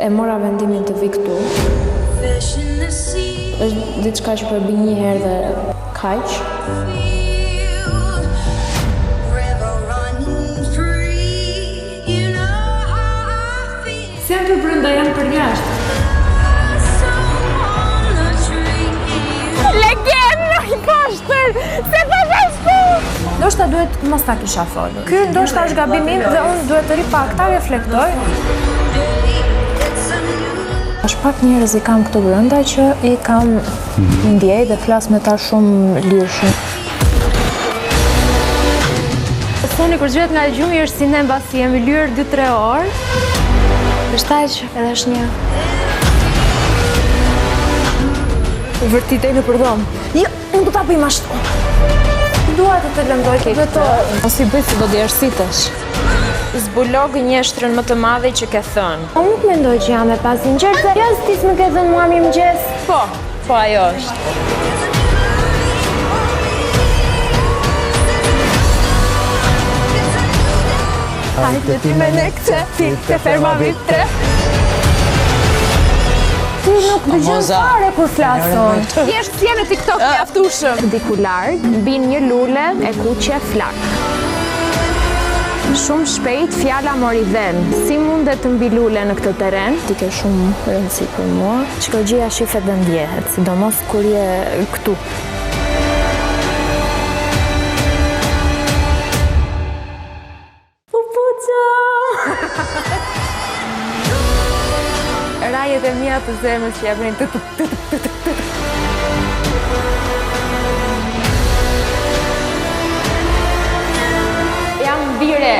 E mora vendimin të vi këtu. Është diçka që përbi një herë dhe kaq. Si janë të brenda janë për jashtë? Legend i pashtër! Se ta shashtu! Ndoshta duhet mos ta kisha folur. Ky ndoshta është gabimi dhe unë duhet të ripak ta reflektoj. Është pak njerëz i kam këtu brenda që i kam ndjej dhe flas me ta shumë lirshëm. Thoni kur zgjohet nga gjumi është si ne mbasi jemi lyer 2-3 orë. Është aq, edhe është një. Vërtitej në përdhom. Jo, unë do ta bëj ashtu. Dua të lëndoj vetëm. Mos i bëj se do të ersitesh. Zbulog gënjeshtrën më të madhe që ke thënë. Unë nuk mendoj që jam e pasinqertë. Ja s'tis më ke thënë mua mirëmëngjes. Po ajo është. Hajde ti me ne këtë, ti te ferma vitre. Ti nuk dëgjon fare kur flason. Thjesht si në TikTok i aftushëm. Diku larg, mbi një lule e kuqe flak. Shumë shpejt fjala mori vend. Si mundet të mbi lule në këtë terren? Ti ke shumë rëndësi për mua. Psikologjia shifet dhe ndjehet, sidomos kur je këtu. Pupuqa! Rajet e mia të zemrës që ja bëjnë Jam bire.